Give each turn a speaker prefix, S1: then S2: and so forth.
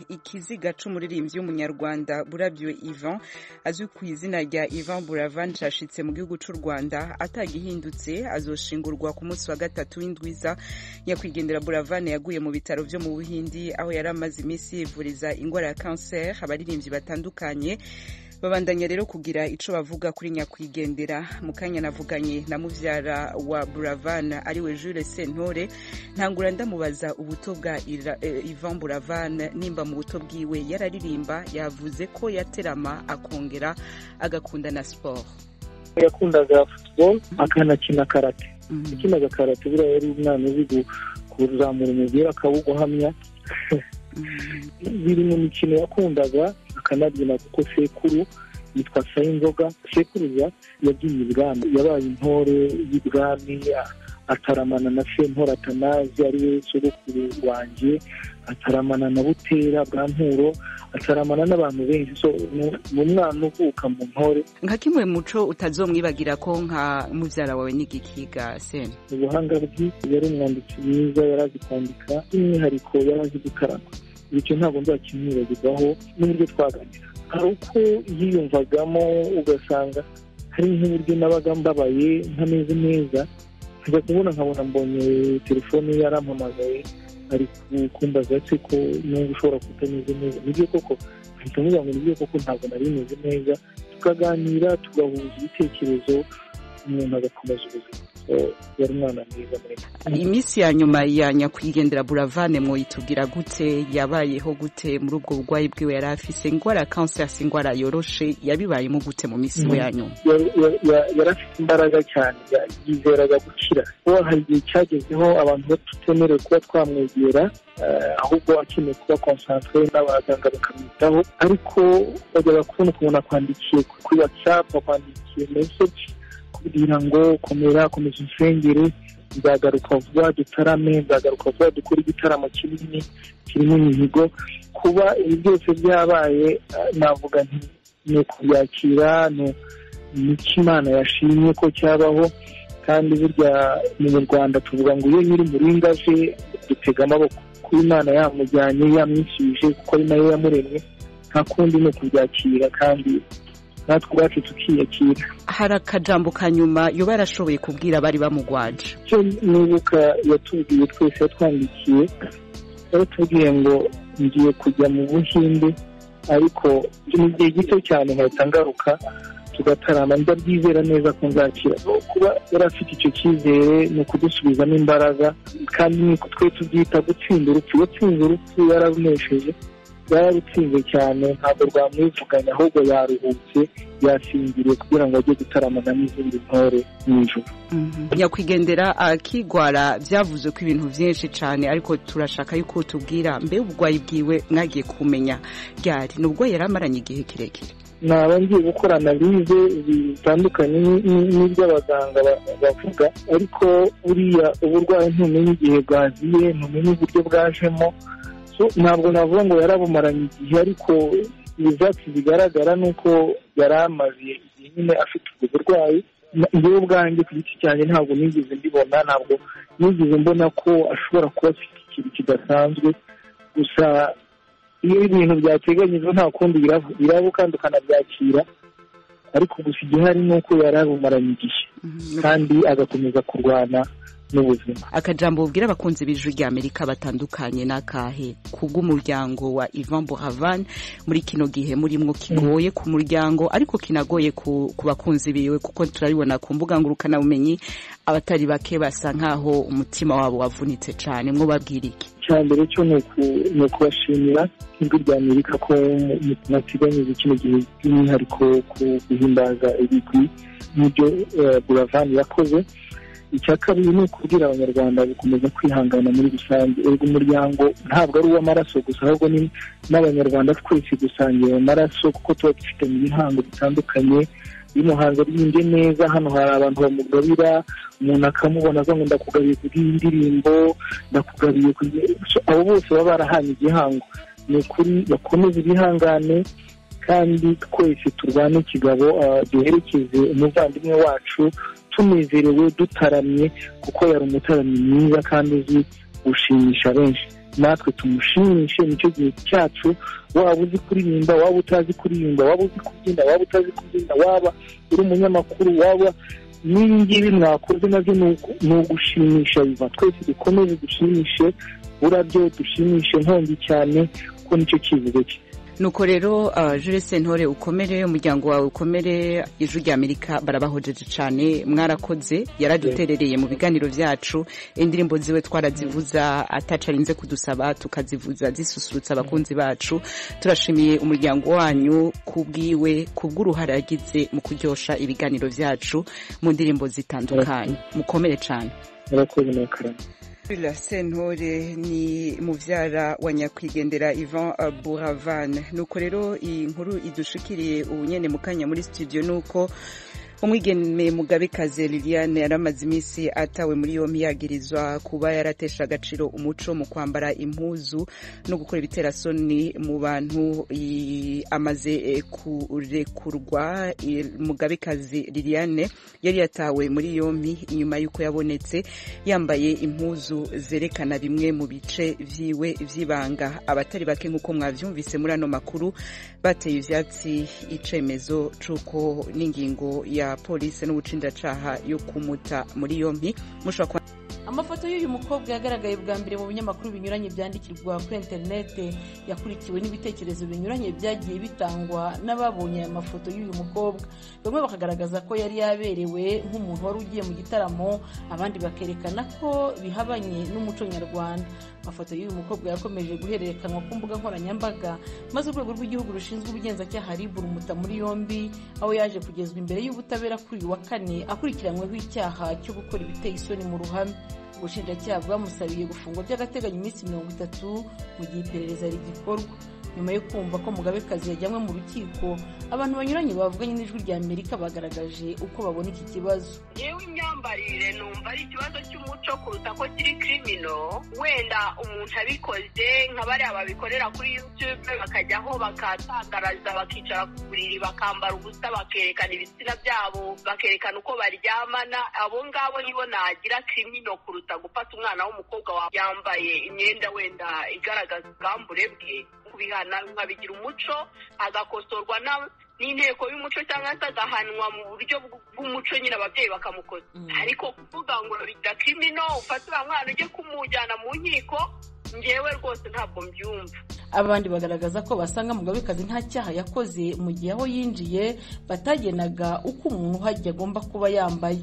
S1: ikiziga c'umuririmbyi w'umunyarwanda Burabyo Yvan azwi ku izina rya Yvan Buravan cashitse mu gihugu c'u Rwanda atagihindutse azoshingurwa ku munsi wa gatatu w'indwiza. Nyakwigendera Buravan yaguye mu bitaro vyo mu Buhindi aho yari amaze imisi yivuriza ingwara ya cancer. Abaririmbyi batandukanye babandanya rero kugira ico bavuga kuri nyakwigendera. Mukanya navuganye na muvyara wa Buravan ariwe Jules Sentore, ntangura ndamubaza ubuto bwa Yvan Buravan nimba mu buto bwiwe yararirimba. Yavuze ko yaterama akongera agakunda na sport.
S2: Yakundaga football akanakina karate. Akinaga karate buriya yari umwana uzi kuzamura umupira akawuguhamya. Biri mu mikino yakundaga akanabyina kuko sekuru yitwa Sayinzoga. Sekuruza yabyinnye ibwami, yabaye intore y'ibwami, ataramana na Sentore Atanazi ariwe sogokuru wanjye, ataramana na Butera bwa Nturo, ataramana n'abantu benshi. So mu mwana uvuka mu ntore.
S1: Nka kimwe muco utazomwibagira ko nka muvyara wawe n'igikiga Sen?
S2: Ubuhanga bwe, yari umwanditsi mwiza, yarazi kwandika, by'umwihariko yarazi gukarama. Icyo ntabwo nzakimwibagirwaho n'uburyo twaganira. Hari uko yiyumvagamo ugasanga hari nk'uburyo nabaga mbabaye ntameze neza, nkajya kubona nkabona mbonye telefone yarampamagaye ari kumbaza se ko niba ushobora kutameze neza. Nibyo koko ahita amubwira ngo nibyo koko ntabwo nari meze neza, tukaganira tugahuza ibitekerezo, umuntu agakomeza ubuzima. Yari umwana mwiza muri
S1: imisi ya nyuma ya nyakwigendera Buravan mwoyitubwira gute? Yabayeho gute muri ubwo burwayi bwiwe yari afise? Ingwara ya cancer si ingwara yoroshe, yabibayemo gute mu misi ya nyuma?
S2: Yari afite imbaraga cyane, yizeraga gukira. Hari igihe cyagezeho abantu batutemerewe kuba twamwegera, ahubwo akeneye kuba concentré n'abaganga bakamwitaho, ariko bajyaga kubona ukuntu akwandikiye kuri WhatsApp, akwandikiye message kugira ngo komeza insengere, nzagaruka vuba dutarame, nzagaruka vuba dukora igitaramo kinini kirimo imihigo. Kuba ibi byose byabaye navuga nti ni ukubyakira, ni Imana yashimye ko cyabaho. Kandi burya mu Rwanda tuvuga ngo iyo nyiri muringa aje dutega amaboko, kuba Imana yamujyanye yamwishyuje kuko ari nayo yamuremye, nta kundi ni ukubyakira kandi natwe ubwacu tukiyakira.
S1: Hari akajambo ka nyuma yoba yarashoboye kubwira abari bamugwaje?
S2: Cyo nibuka yatubwiye twese, yatwandikiye, yaratubwiye ngo ngiye kujya mu Buhinde ariko mu gihe gito cyane nkahita ngaruka tugatarama. Ndabyizera neza ko nzakira. Kuba yari afite icyo cyizere ni ukudusubizamo imbaraga, kandi ni twe tubyita gutsinda urupfu. Yatsinze urupfu, yararunesheje, yararutsinze cyane, ntabwo rwamwivuganya, ahubwo yaruhutse, yasinziriye kugira ngo ajye gutaramana n'izindi ntore mw'ijuru.
S1: Nyakwigendera akigwara byavuze ko ibintu byinshi cyane, ariko turashaka yuko tubwira mbe ubugwayi bwiwe mwagiye kumenya ryari? Nubwo yari amaranye igihe kirekire?
S2: Naba ngiye gukora analize zitandukanye n'iby'abaganga bavuga, ariko uriya uburwayi ntumenye igihe bwaziye, ntumenye uburyo bwajemo. Ntabwo navuga ngo yarabumaranye igihe, ariko ibyatsi bigaragara ni uko yari amaze igihe nyine afite ubwo burwayi. Njyewe ubwanjye ku giti cyanjye ntabwo nigeze mbibona, ntabwo nigeze mbona ko ashobora kuba afite ikintu kidasanzwe. Gusa iyo ibintu byateganyijwe nta kundi biraba kandi ukanabyakira, ariko gusa igihari ni uko yari abumaranye igihe kandi agakomeza kurwana n'ubuzima.
S1: Akajambo ubwira abakunzi b'Ijwi ry'Amerika batandukanye n'akahe kubw'umuryango wa Yvan Buravan muri kino gihe murimwo kigoye ku muryango, ariko kinagoye ku bakunzi biwe, kuko turabibona ku mbuga ngurukana bumenyi abatari bake basa nkaho umutima wabo wavunitse cyane? Mwo babwira iki?
S2: Cyambere cyo ni ukubashimira Ijwi ry'Amerika ko mwateganyije kino gihe by'umwihariko ku guhimbaza ibigwi n'ibyo Buravan yakoze. Icya kabiri ni ukubwira abanyarwanda gukomeza kwihangana muri rusange. Umuryango ntabwo ari uw'amaraso gusa, ahubwo ni n'abanyarwanda twese dusangiye amaraso, kuko tuba dufite mu bihango bitandukanye. Iyo umuhanzi aririmbye neza, hano hari abantu bamugabira, umuntu akamubona aza ngo ndakugabiye kubw'iyi ndirimbo, ndakugabiye abo bose baba barahanye igihango. Ni ukuri bakomeze ibihangane, kandi twese turwane ikigabo, duherekeze umuvandimwe wacu tunezerewe, dutaramye, kuko yari umutaramyi mwiza kandi uzi gushimisha benshi. natwe tumushimishe. Nicyo gihe cyacu, waba uzi kuririmba, waba utazi kuririmba, waba uzi kubyina, waba utazi kubyina, waba uri umunyamakuru, waba n'ibingibi mwakoze nabyo ni ugushimisha Ivan. Twese dukomeze dushimishe Burabyo, dushimishe Nkongi cyane kuko nicyo kivugo cye.
S1: Nuko rero Jules Sentore ukomere, umuryango wawe ukomere, Ijwi ry'Amerika barabahojeje cyane, mwarakoze, yaraduterereye mu biganiro byacu, indirimbo ziwe twarazivuza atacarinze kudusaba, tukazivuza zisusurutsa abakunzi bacu. Turashimiye umuryango wanyu kubwiwe, kubw'uruhare yagize mu kuryosha ibiganiro byacu mu ndirimbo zitandukanye. Mukomere cyane.
S2: Murakoze n'akarama.
S1: La Sentore ni muvyara wa nyakwigendera Ivan Buravan. Nuko rero iyi nkuru idushikiriye ubunyene mukanya muri studio, nuko umwigeme Mugabekazi Liliane yaramaze iminsi atawe muri yombi yagirizwa kuba yaratesha agaciro umuco mu kwambara impuzu no gukora ibiterasoni mu bantu. Amaze kurekurwa, Mugabekazi Liliane yari yatawe muri yombi inyuma y'uko yabonetse yambaye impuzu zerekana bimwe mu bice vyiwe vy'ibanga. Abatari bake nk'uko mwavyumvise muri ano makuru bateye ivyatsi icemezo c'uko n'ingingo ya polisi n'ubucindacaha yo kumuta muri yombi.
S3: Amafoto y'uyu mukobwa yagaragaye bwa mbere mu binyamakuru binyuranye byandikirwa kuri interinete, yakurikiwe n'ibitekerezo binyuranye byagiye bitangwa n'ababonye aya mafoto y'uyu mukobwa. Bamwe bakagaragaza ko yari yaberewe nk'umuntu wari ugiye mu gitaramo, abandi bakerekana ko bihabanye n'umuco nyarwanda. Amafoto y'uyu mukobwa yakomeje guhererekanwa ku mbuga nkoranyambaga, maze urwego rw'igihugu rushinzwe ubugenzacyaha RIB rumuta muri yombi, aho yaje kugezwa imbere y'ubutabera kuri uyu wa kane akurikiranyweho icyaha cyo gukora ibiteye isoni mu ruhame. Ubushinjacyaha bwamusabiye gufungwa by'agateganyo iminsi 30 mu gihe iperereza rigikorwa. Nyuma yo kumva ko Mugabekazi yajyanywe mu rukiko, abantu banyuranye bavuganye n'Ijwi ry'Amerika bagaragaje uko babona iki kibazo.
S4: Yewe imyambarire numva ari ikibazo cy'umuco kuruta ko kiri criminal. Wenda umuntu abikoze nk'abari ababikorera kuri YouTube bakajyaho bakatangaraza, bakicara ku buriri bakambara ubusa, bakerekana ibitsina byabo, bakerekana uko baryamana. Abo ngabo nibo nagira criminal kuruta gufata umwana w'umukobwa yambaye imyenda wenda igaragaza ubwambure bwe. Kubihana nkabigira umuco, agakosorwa n'inteko y'umuco cyangwa se agahanwa mu buryo bw'umuco, nyine ababyeyi bakamukoza. Ariko kuvuga ngo bigira criminal ufata umwana ujye kumujyana mu nkiko, ngewe rwose ntabwo mbyumva.
S3: Abandi bagaragaza ko basanga Mugabekazi nta cyaha yakoze mu gihe aho yinjiye batagenaga uko umuntu uhajya agomba kuba yambaye.